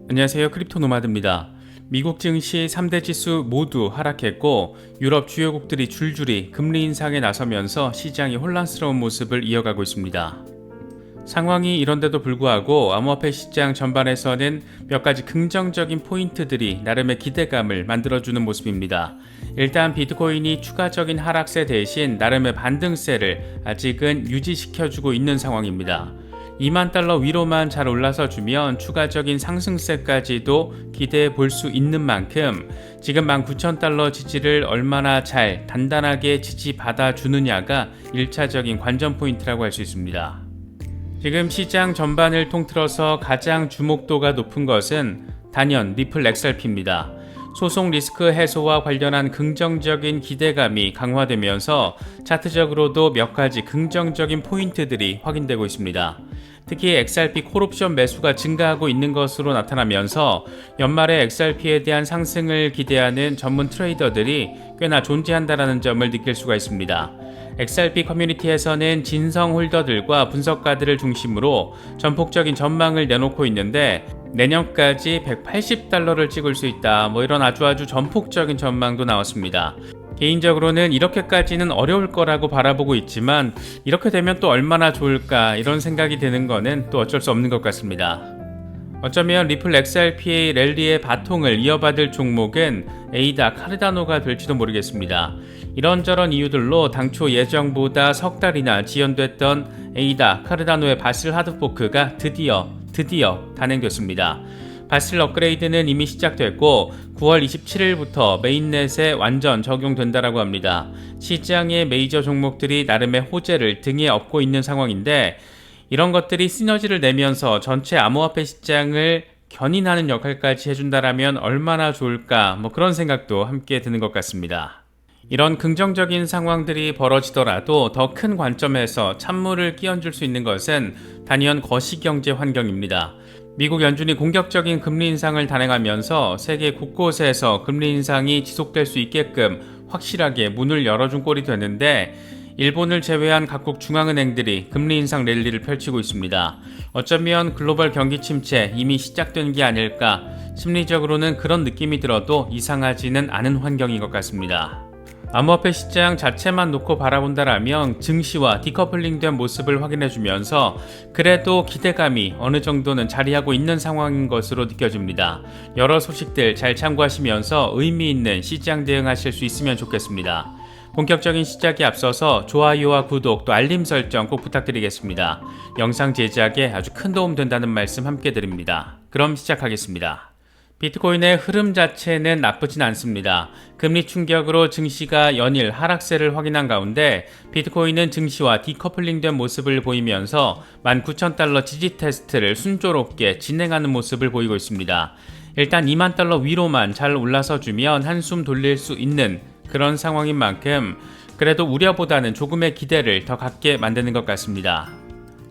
안녕하세요. 크립토 노마드입니다. 미국 증시 3대 지수 모두 하락했고 유럽 주요국들이 줄줄이 금리 인상에 나서면서 시장이 혼란스러운 모습을 이어가고 있습니다. 상황이 이런데도 불구하고 암호화폐 시장 전반에서는 몇 가지 긍정적인 포인트들이 나름의 기대감을 만들어주는 모습입니다. 일단 비트코인이 추가적인 하락세 대신 나름의 반등세를 아직은 유지시켜주고 있는 상황입니다. 2만 달러 위로만 잘 올라서 주면 추가적인 상승세까지도 기대해 볼 수 있는 만큼 지금 19,000달러 지지를 얼마나 잘 단단하게 지지받아 주느냐가 1차적인 관전 포인트라고 할 수 있습니다. 지금 시장 전반을 통틀어서 가장 주목도가 높은 것은 단연 리플 XRP입니다. 소송 리스크 해소와 관련한 긍정적인 기대감이 강화되면서 차트적으로도 몇 가지 긍정적인 포인트들이 확인되고 있습니다. 특히 XRP 콜옵션 매수가 증가하고 있는 것으로 나타나면서 연말에 XRP에 대한 상승을 기대하는 전문 트레이더들이 꽤나 존재한다는 점을 느낄 수가 있습니다. XRP 커뮤니티에서는 진성 홀더들과 분석가들을 중심으로 전폭적인 전망을 내놓고 있는데 내년까지 180달러를 찍을 수 있다, 이런 아주 전폭적인 전망도 나왔습니다. 개인적으로는 이렇게까지는 어려울 거라고 바라보고 있지만 이렇게 되면 또 얼마나 좋을까 이런 생각이 드는 거는 또 어쩔 수 없는 것 같습니다. 어쩌면 리플 XRP의 랠리의 바통을 이어받을 종목은 에이다 카르다노가 될지도 모르겠습니다. 이런저런 이유들로 당초 예정보다 석 달이나 지연됐던 에이다 카르다노의 바슬 하드포크가 드디어 단행됐습니다. 바슬 업그레이드는 이미 시작됐고 9월 27일부터 메인넷에 완전 적용된다라고 합니다. 시장의 메이저 종목들이 나름의 호재를 등에 업고 있는 상황인데 이런 것들이 시너지를 내면서 전체 암호화폐 시장을 견인하는 역할까지 해준다라면 얼마나 좋을까, 그런 생각도 함께 드는 것 같습니다. 이런 긍정적인 상황들이 벌어지더라도 더 큰 관점에서 찬물을 끼얹을 수 있는 것은 단연 거시경제 환경입니다. 미국 연준이 공격적인 금리 인상을 단행하면서 세계 곳곳에서 금리 인상이 지속될 수 있게끔 확실하게 문을 열어준 꼴이 되는데 일본을 제외한 각국 중앙은행들이 금리 인상 랠리를 펼치고 있습니다. 어쩌면 글로벌 경기 침체 이미 시작된 게 아닐까, 심리적으로는 그런 느낌이 들어도 이상하지는 않은 환경인 것 같습니다. 암호화폐 시장 자체만 놓고 바라본다라면 증시와 디커플링된 모습을 확인해주면서 그래도 기대감이 어느 정도는 자리하고 있는 상황인 것으로 느껴집니다. 여러 소식들 잘 참고하시면서 의미 있는 시장 대응하실 수 있으면 좋겠습니다. 본격적인 시작에 앞서서 좋아요와 구독 또 알림 설정 꼭 부탁드리겠습니다. 영상 제작에 아주 큰 도움 된다는 말씀 함께 드립니다. 그럼 시작하겠습니다. 비트코인의 흐름 자체는 나쁘진 않습니다. 금리 충격으로 증시가 연일 하락세를 확인한 가운데 비트코인은 증시와 디커플링된 모습을 보이면서 19,000달러 지지 테스트를 순조롭게 진행하는 모습을 보이고 있습니다. 일단 2만 달러 위로만 잘 올라서 주면 한숨 돌릴 수 있는 그런 상황인 만큼 그래도 우려보다는 조금의 기대를 더 갖게 만드는 것 같습니다.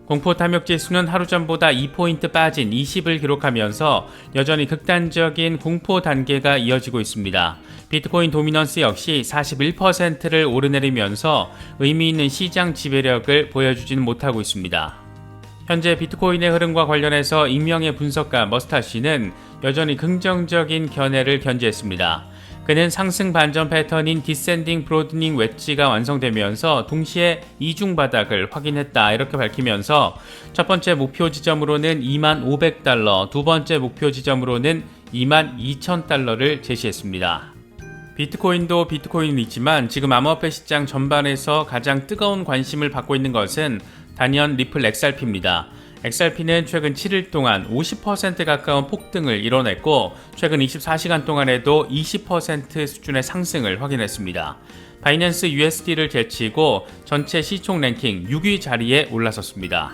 공포 탐욕 지수는 하루 전보다 2포인트 빠진 20을 기록하면서 여전히 극단적인 공포 단계가 이어지고 있습니다. 비트코인 도미넌스 역시 41%를 오르내리면서 의미 있는 시장 지배력을 보여주지는 못하고 있습니다. 현재 비트코인의 흐름과 관련해서 익명의 분석가 머스타시는 여전히 긍정적인 견해를 견지했습니다. 그는 상승 반전 패턴인 디센딩 브로드닝 웨지가 완성되면서 동시에 이중 바닥을 확인했다 이렇게 밝히면서 첫 번째 목표 지점으로는 25,500달러, 두 번째 목표 지점으로는 22,000달러를 제시했습니다. 비트코인도 비트코인이지만 지금 암호화폐 시장 전반에서 가장 뜨거운 관심을 받고 있는 것은 단연 리플 XRP입니다. XRP는 최근 7일 동안 50% 가까운 폭등을 이뤄냈고 최근 24시간 동안에도 20% 수준의 상승을 확인했습니다. 바이낸스 USD를 제치고 전체 시총 랭킹 6위 자리에 올라섰습니다.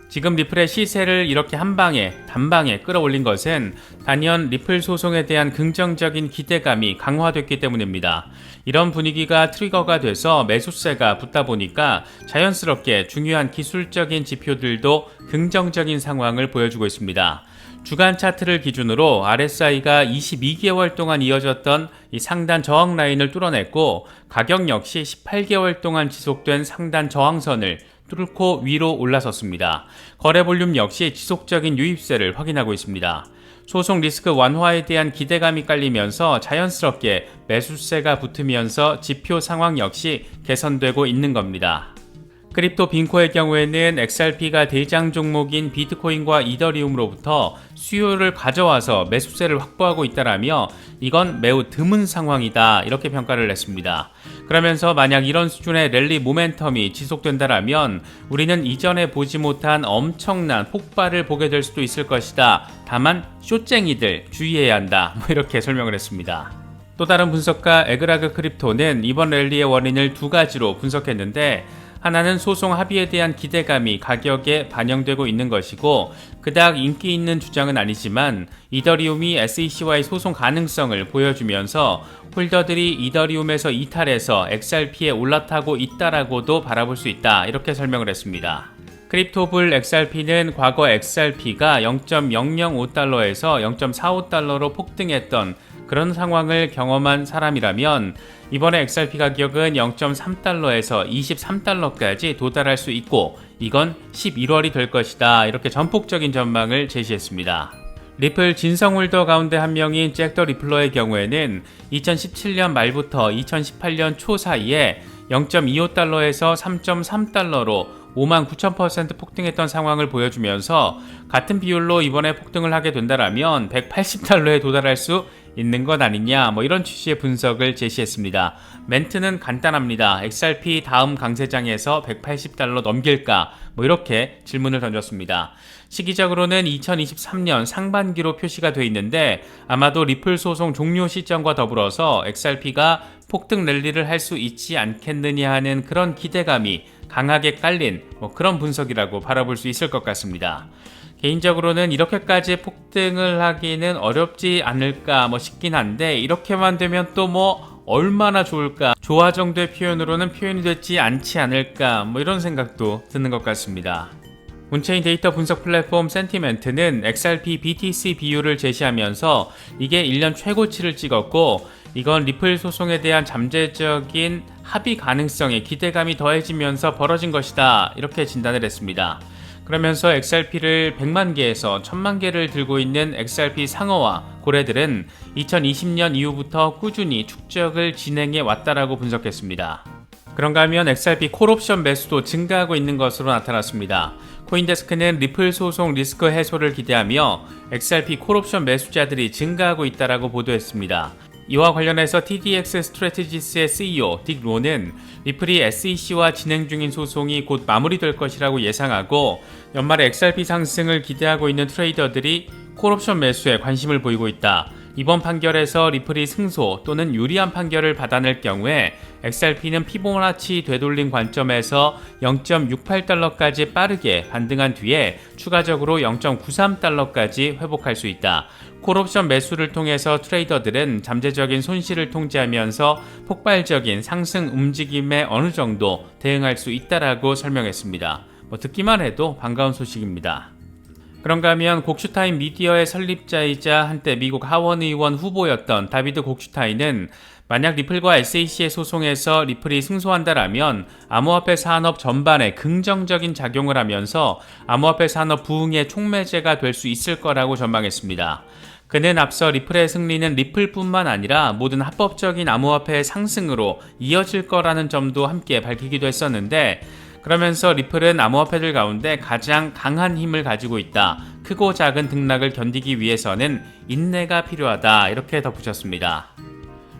지금 리플의 시세를 이렇게 단방에 끌어올린 것은 단연 리플 소송에 대한 긍정적인 기대감이 강화됐기 때문입니다. 이런 분위기가 트리거가 돼서 매수세가 붙다 보니까 자연스럽게 중요한 기술적인 지표들도 긍정적인 상황을 보여주고 있습니다. 주간 차트를 기준으로 RSI가 22개월 동안 이어졌던 이 상단 저항 라인을 뚫어냈고 가격 역시 18개월 동안 지속된 상단 저항선을 뚫고 위로 올라섰습니다. 거래 볼륨 역시 지속적인 유입세를 확인하고 있습니다. 소송 리스크 완화에 대한 기대감이 깔리면서 자연스럽게 매수세가 붙으면서 지표 상황 역시 개선되고 있는 겁니다. 크립토 빈코의 경우에는 XRP가 대장 종목인 비트코인과 이더리움으로부터 수요를 가져와서 매수세를 확보하고 있다라며 이건 매우 드문 상황이다 이렇게 평가를 했습니다. 그러면서 만약 이런 수준의 랠리 모멘텀이 지속된다라면 우리는 이전에 보지 못한 엄청난 폭발을 보게 될 수도 있을 것이다. 다만 숏쟁이들 주의해야 한다. 이렇게 설명을 했습니다. 또 다른 분석가 에그라그 크립토는 이번 랠리의 원인을 두 가지로 분석했는데 하나는 소송 합의에 대한 기대감이 가격에 반영되고 있는 것이고 그닥 인기 있는 주장은 아니지만 이더리움이 SEC와의 소송 가능성을 보여주면서 홀더들이 이더리움에서 이탈해서 XRP에 올라타고 있다라고도 바라볼 수 있다 이렇게 설명을 했습니다. 크립토불 XRP는 과거 XRP가 0.005달러에서 0.45달러로 폭등했던 그런 상황을 경험한 사람이라면 이번에 XRP 가격은 0.3달러에서 23달러까지 도달할 수 있고 이건 11월이 될 것이다 이렇게 전폭적인 전망을 제시했습니다. 리플 진성 홀더 가운데 한 명인 잭 더 리플러의 경우에는 2017년 말부터 2018년 초 사이에 0.25달러에서 3.3달러로 59,000% 폭등했던 상황을 보여주면서 같은 비율로 이번에 폭등을 하게 된다면 180달러에 도달할 수 있는 것 아니냐 이런 취지의 분석을 제시했습니다. 멘트는 간단합니다. XRP 다음 강세장에서 180달러 넘길까 이렇게 질문을 던졌습니다. 시기적으로는 2023년 상반기로 표시가 되어 있는데 아마도 리플 소송 종료 시점과 더불어서 XRP가 폭등 랠리를 할 수 있지 않겠느냐 하는 그런 기대감이 강하게 깔린 그런 분석이라고 바라볼 수 있을 것 같습니다. 개인적으로는 이렇게까지 폭등을 하기는 어렵지 않을까 싶긴 한데 이렇게만 되면 또 얼마나 좋을까 좋아 정도의 표현으로는 표현이 되지 않지 않을까 이런 생각도 드는 것 같습니다. 온체인 데이터 분석 플랫폼 센티멘트는 XRP BTC 비율을 제시하면서 이게 1년 최고치를 찍었고 이건 리플 소송에 대한 잠재적인 합의 가능성에 기대감이 더해지면서 벌어진 것이다 이렇게 진단을 했습니다. 그러면서 XRP를 100만 개에서 1000만 개를 들고 있는 XRP 상어와 고래들은 2020년 이후부터 꾸준히 축적을 진행해 왔다라고 분석했습니다. 그런가 하면 XRP 콜옵션 매수도 증가하고 있는 것으로 나타났습니다. 코인데스크는 리플 소송 리스크 해소를 기대하며 XRP 콜옵션 매수자들이 증가하고 있다라고 보도했습니다. 이와 관련해서 TDX 스트래티지스의 CEO 딕 로는 리플이 SEC와 진행 중인 소송이 곧 마무리될 것이라고 예상하고 연말에 XRP 상승을 기대하고 있는 트레이더들이 콜옵션 매수에 관심을 보이고 있다. 이번 판결에서 리플이 승소 또는 유리한 판결을 받아낼 경우에 XRP는 피보나치 되돌림 관점에서 0.68달러까지 빠르게 반등한 뒤에 추가적으로 0.93달러까지 회복할 수 있다. 콜옵션 매수를 통해서 트레이더들은 잠재적인 손실을 통제하면서 폭발적인 상승 움직임에 어느 정도 대응할 수 있다라고 설명했습니다. 듣기만 해도 반가운 소식입니다. 그런가 하면 곡슈타인 미디어의 설립자이자 한때 미국 하원 의원 후보였던 다비드 곡슈타인은 만약 리플과 SEC의 소송에서 리플이 승소한다라면 암호화폐 산업 전반에 긍정적인 작용을 하면서 암호화폐 산업 부흥의 촉매제가 될 수 있을 거라고 전망했습니다. 그는 앞서 리플의 승리는 리플뿐만 아니라 모든 합법적인 암호화폐의 상승으로 이어질 거라는 점도 함께 밝히기도 했었는데 그러면서 리플은 암호화폐들 가운데 가장 강한 힘을 가지고 있다. 크고 작은 등락을 견디기 위해서는 인내가 필요하다. 이렇게 덧붙였습니다.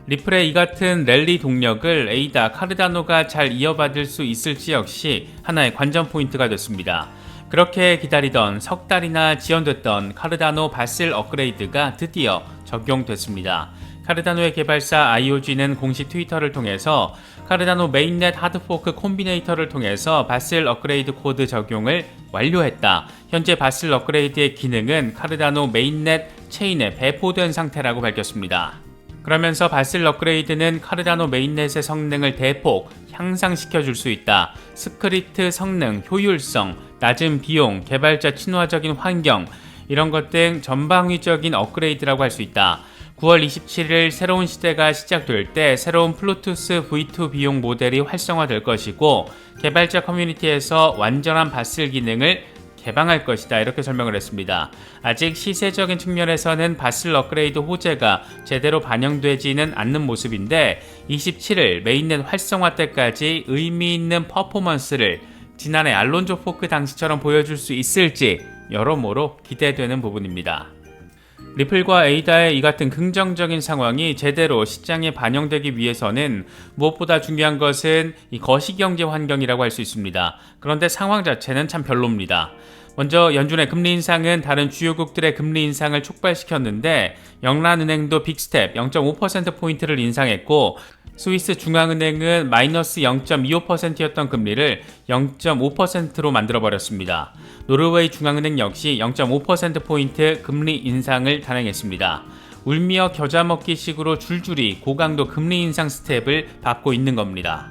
리플의 이 같은 랠리 동력을 에이다 카르다노가 잘 이어받을 수 있을지 역시 하나의 관전 포인트가 됐습니다. 그렇게 기다리던 석 달이나 지연됐던 카르다노 바슬 업그레이드가 드디어 적용됐습니다. 카르다노의 개발사 IOG는 공식 트위터를 통해서 카르다노 메인넷 하드포크 콤비네이터를 통해서 바슬 업그레이드 코드 적용을 완료했다. 현재 바슬 업그레이드의 기능은 카르다노 메인넷 체인에 배포된 상태라고 밝혔습니다. 그러면서 바슬 업그레이드는 카르다노 메인넷의 성능을 대폭 향상시켜줄 수 있다. 스크립트 성능, 효율성, 낮은 비용, 개발자 친화적인 환경 이런 것 등 전방위적인 업그레이드라고 할 수 있다. 9월 27일 새로운 시대가 시작될 때 새로운 플루투스 V2 비용 모델이 활성화될 것이고 개발자 커뮤니티에서 완전한 바슬 기능을 개방할 것이다 이렇게 설명을 했습니다. 아직 시세적인 측면에서는 바슬 업그레이드 호재가 제대로 반영되지는 않는 모습인데 27일 메인넷 활성화 때까지 의미 있는 퍼포먼스를 지난해 알론조 포크 당시처럼 보여줄 수 있을지 여러모로 기대되는 부분입니다. 리플과 에이다의 이 같은 긍정적인 상황이 제대로 시장에 반영되기 위해서는 무엇보다 중요한 것은 이 거시경제 환경이라고 할 수 있습니다. 그런데 상황 자체는 참 별로입니다. 먼저 연준의 금리 인상은 다른 주요국들의 금리 인상을 촉발시켰는데 영란은행도 빅스텝 0.5%포인트를 인상했고 스위스 중앙은행은 마이너스 0.25%였던 금리를 0.5%로 만들어버렸습니다. 노르웨이 중앙은행 역시 0.5%포인트 금리 인상을 단행했습니다. 울며 겨자 먹기식으로 줄줄이 고강도 금리 인상 스텝을 밟고 있는 겁니다.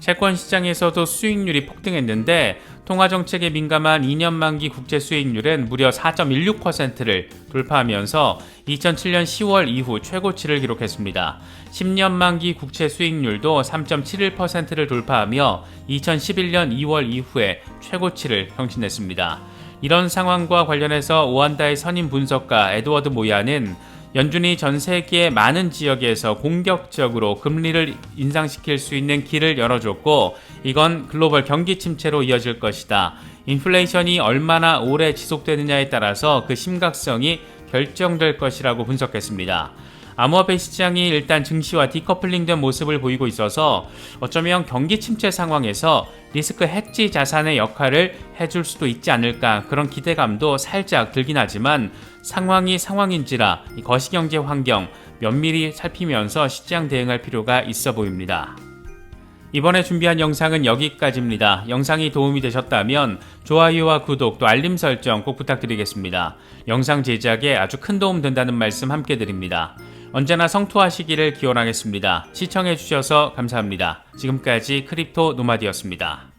채권 시장에서도 수익률이 폭등했는데 통화정책에 민감한 2년 만기 국채 수익률은 무려 4.16%를 돌파하면서 2007년 10월 이후 최고치를 기록했습니다. 10년 만기 국채 수익률도 3.71%를 돌파하며 2011년 2월 이후에 최고치를 경신했습니다. 이런 상황과 관련해서 오한다의 선임 분석가 에드워드 모야는 연준이 전 세계의 많은 지역에서 공격적으로 금리를 인상시킬 수 있는 길을 열어줬고 이건 글로벌 경기 침체로 이어질 것이다. 인플레이션이 얼마나 오래 지속되느냐에 따라서 그 심각성이 결정될 것이라고 분석했습니다. 암호화폐 시장이 일단 증시와 디커플링된 모습을 보이고 있어서 어쩌면 경기 침체 상황에서 리스크 헤지 자산의 역할을 해줄 수도 있지 않을까 그런 기대감도 살짝 들긴 하지만 상황이 상황인지라 이 거시경제 환경 면밀히 살피면서 시장 대응할 필요가 있어 보입니다. 이번에 준비한 영상은 여기까지입니다. 영상이 도움이 되셨다면 좋아요와 구독 또 알림 설정 꼭 부탁드리겠습니다. 영상 제작에 아주 큰 도움 된다는 말씀 함께 드립니다. 언제나 성투하시기를 기원하겠습니다. 시청해주셔서 감사합니다. 지금까지 크립토 노마드였습니다.